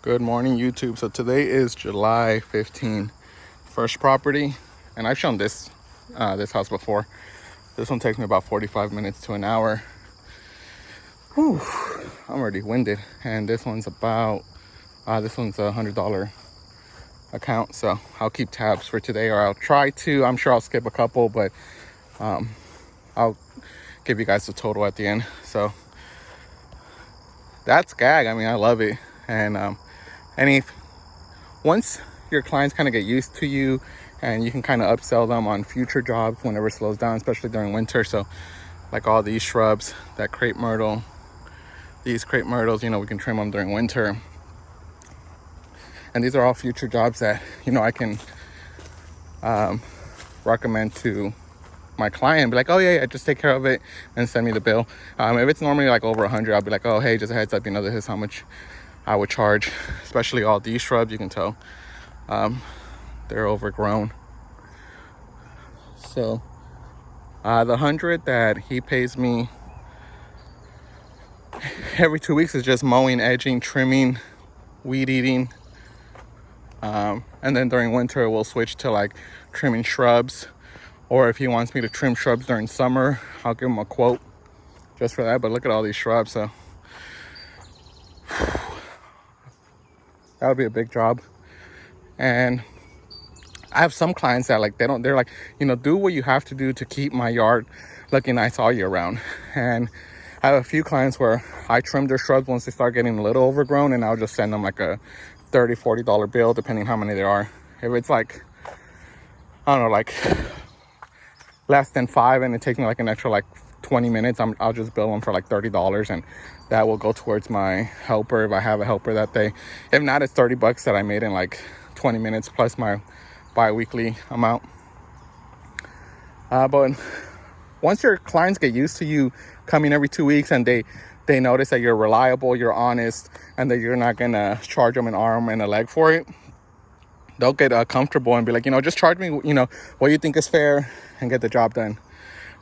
Good morning, YouTube. So today is July 15. First property, and I've shown this house before. This one takes me about 45 minutes to an hour. Whew, I'm already winded. And this one's about this one's $100 account, so I'll keep tabs for today, or I'll try to. I'm sure I'll skip a couple, but I'll give you guys the total at the end. So that's gag. I mean, I love it. And once your clients kind of get used to you, and you can kind of upsell them on future jobs whenever it slows down, especially during winter. So like all these shrubs, that crepe myrtle, these crepe myrtles, we can trim them during winter. And these are all future jobs that I can recommend to my client. Be like, oh yeah, just take care of it and send me the bill. If it's normally like over 100, I'll be like, oh hey, just a heads up, this is how much I would charge. Especially all these shrubs, you can tell they're overgrown. So the 100 that he pays me every 2 weeks is just mowing, edging, trimming, weed eating, and then during winter we'll switch to like trimming shrubs. Or if he wants me to trim shrubs during summer, I'll give him a quote just for that. But look at all these shrubs, so that would be a big job. And I have some clients that they're like, do what you have to do to keep my yard looking nice all year round. And I have a few clients where I trim their shrubs once they start getting a little overgrown, and I'll just send them like a $30-$40 bill, depending how many there are. If it's like, I don't know, like less than 5 and it takes me like an extra like 20 minutes, I'll just bill them for like $30, and that will go towards my helper if I have a helper that day. If not, it's $30 that I made in like 20 minutes plus my bi-weekly amount. But once your clients get used to you coming every 2 weeks, and they notice that you're reliable, you're honest, and that you're not gonna charge them an arm and a leg for it, they'll get comfortable and be like, just charge me what you think is fair and get the job done.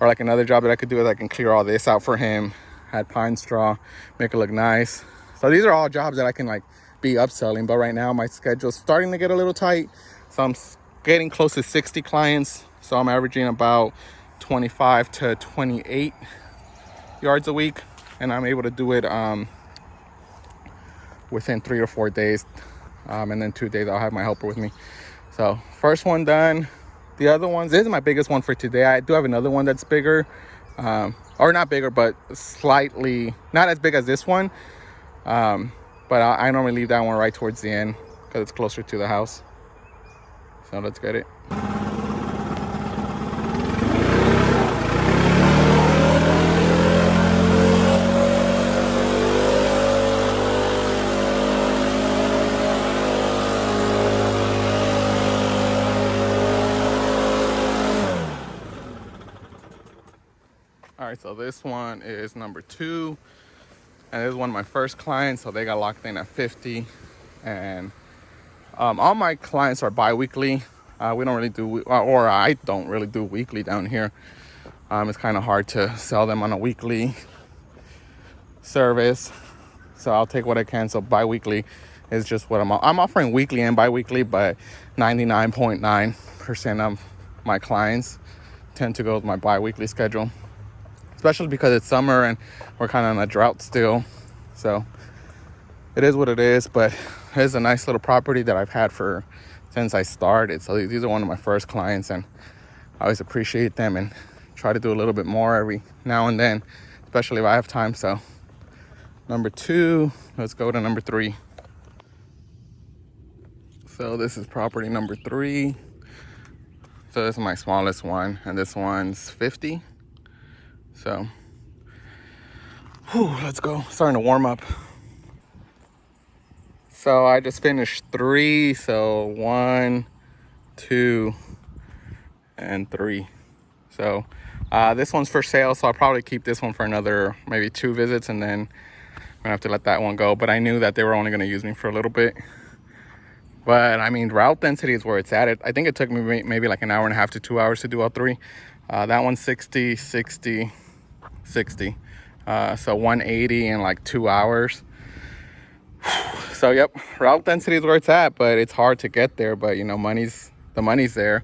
Or like another job that I could do is I can clear all this out for him, add pine straw, make it look nice. So these are all jobs that I can like be upselling. But right now my schedule's starting to get a little tight, so I'm getting close to 60 clients. So I'm averaging about 25 to 28 yards a week, and I'm able to do it within 3 or 4 days. And then 2 days I'll have my helper with me. So first one done. The other ones, this is my biggest one for today. I do have another one that's bigger, or not bigger, but slightly not as big as this one. But I normally leave that one right towards the end because it's closer to the house. So let's get it. All right, so this one is number 2, and this is one of my first clients, so they got locked in at 50. And all my clients are bi-weekly. We don't really do, or I don't really do weekly down here. It's kind of hard to sell them on a weekly service, so I'll take what I can. So bi-weekly is just what I'm offering weekly and bi-weekly, but 99.9% of my clients tend to go with my bi-weekly schedule, especially because it's summer and we're kind of in a drought still. So it is what it is, but it's a nice little property that I've had since I started. So these are one of my first clients, and I always appreciate them and try to do a little bit more every now and then, especially if I have time. So number 2, let's go to number 3. So this is property number 3. So this is my smallest one, and this one's 50. So, let's go. Starting to warm up. So I just finished 3. So 1, 2, and 3. So this one's for sale. So I'll probably keep this one for another maybe 2 visits, and then I'm gonna have to let that one go. But I knew that they were only gonna use me for a little bit. But I mean, route density is where it's at. I think it took me maybe like an hour and a half to 2 hours to do all 3. That one's 60, 60, 60. So 180 in like 2 hours. So yep, route density is where it's at, but it's hard to get there. But you know, the money's there.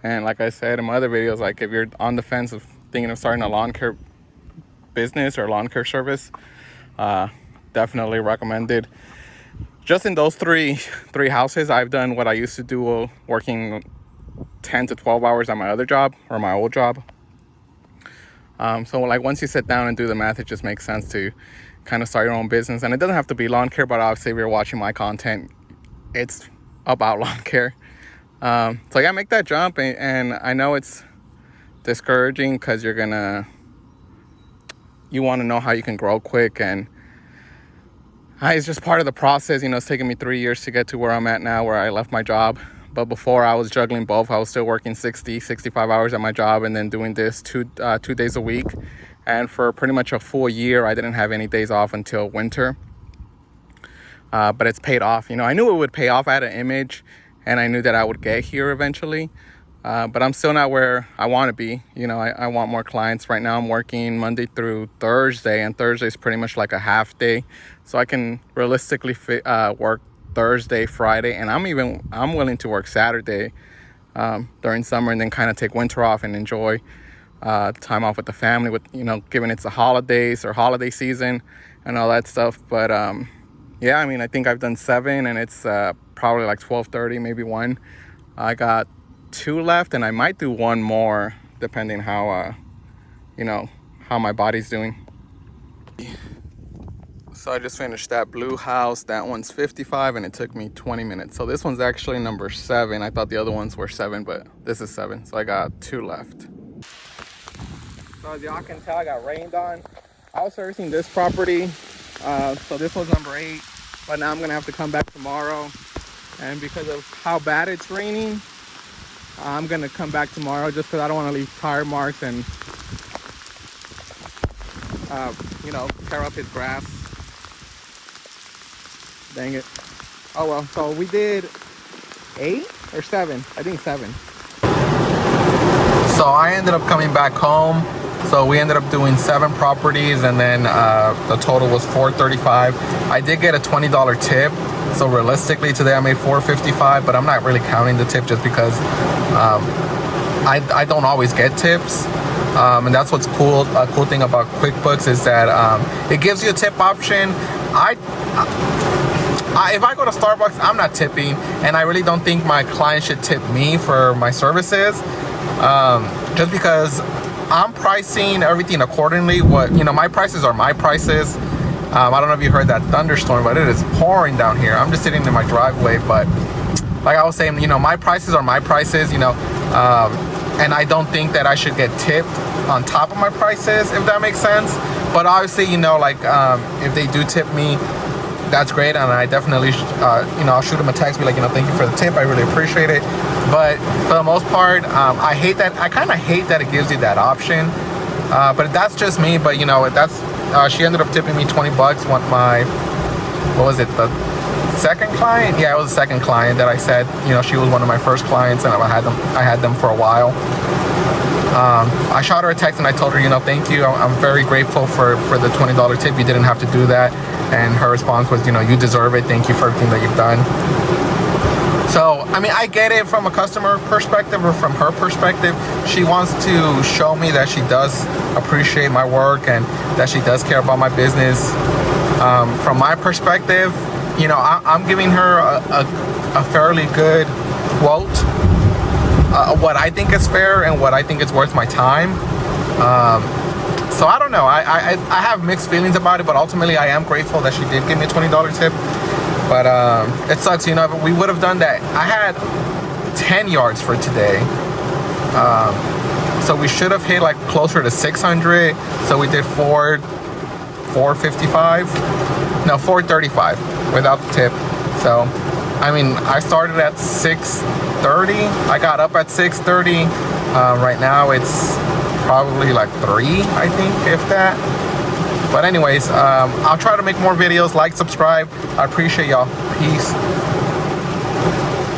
And like I said in my other videos, like if you're on the fence of thinking of starting a lawn care business or lawn care service, definitely recommended. Just in those three houses, I've done what I used to do, working 10 to 12 hours at my other job or my old job. So like once you sit down and do the math, it just makes sense to kind of start your own business. And it doesn't have to be lawn care, but obviously if you're watching my content, it's about lawn care. So yeah, make that jump. And I know it's discouraging because you want to know how you can grow quick, and it's just part of the process. You know, it's taken me 3 years to get to where I'm at now, where I left my job. But before, I was juggling both. I was still working 65 hours at my job and then doing this 2 days a week. And for pretty much a full year, I didn't have any days off until winter. But it's paid off. You know, I knew it would pay off. I had an image, and I knew that I would get here eventually. But I'm still not where I want to be. You know, I want more clients. Right now I'm working Monday through Thursday, and Thursday is pretty much like a half day. So I can realistically work Thursday, Friday, and I'm willing to work Saturday during summer, and then kind of take winter off and enjoy time off with the family, with, you know, given it's the holidays or holiday season and all that stuff. But yeah, I mean, I think I've done 7, and it's probably like 12:30, maybe 1. I got 2 left, and I might do 1 more depending how you know, how my body's doing. So I just finished that blue house. That one's 55, and it took me 20 minutes. So this one's actually number 7. I thought the other ones were 7, but this is 7. So I got 2 left. So as y'all can tell, I got rained on. I was servicing this property. So this was number 8, but now I'm gonna have to come back tomorrow. And because of how bad it's raining, I'm gonna come back tomorrow just because I don't want to leave tire marks and you know, tear up his grass. Dang it. Oh well. So we did 8 or 7. I think 7. So I ended up coming back home. So we ended up doing 7 properties, and then the total was $435. I did get a $20 tip. So realistically today I made $455, but I'm not really counting the tip just because I don't always get tips. And that's what's cool. A cool thing about QuickBooks is that it gives you a tip option. If I go to Starbucks, I'm not tipping, and I really don't think my client should tip me for my services, just because I'm pricing everything accordingly. My prices are my prices. I don't know if you heard that thunderstorm, but it is pouring down here. I'm just sitting in my driveway, but like I was saying, you know, my prices are my prices, you know, and I don't think that I should get tipped on top of my prices, if that makes sense. But obviously, you know, like if they do tip me, that's great, and I definitely you know, I'll shoot them a text, be like, you know, thank you for the tip, I really appreciate it. But for the most part, I kind of hate that it gives you that option, but that's just me. But you know, that's she ended up tipping me $20. What was it, the second client? Yeah, it was the second client that I said, you know, she was one of my first clients, and I had them for a while. I shot her a text and I told her, you know, thank you, I'm very grateful for the $20 tip. You didn't have to do that. And her response was, you know, you deserve it, thank you for everything that you've done. So I mean, I get it from a customer perspective, or from her perspective. She wants to show me that she does appreciate my work and that she does care about my business. From my perspective, you know, I'm giving her a fairly good quote, what I think is fair and what I think is worth my time. So I don't know, I have mixed feelings about it, but ultimately I am grateful that she did give me a $20 tip. But it sucks, you know, we would have done that. I had 10 yards for today, so we should have hit like closer to 600. So we did 455, no, 435 without the tip. So I mean, I started at 6:30, I got up at 6:30. Right now it's probably like 3, I think, if that. But anyways, I'll try to make more videos. Like, subscribe. I appreciate y'all. Peace.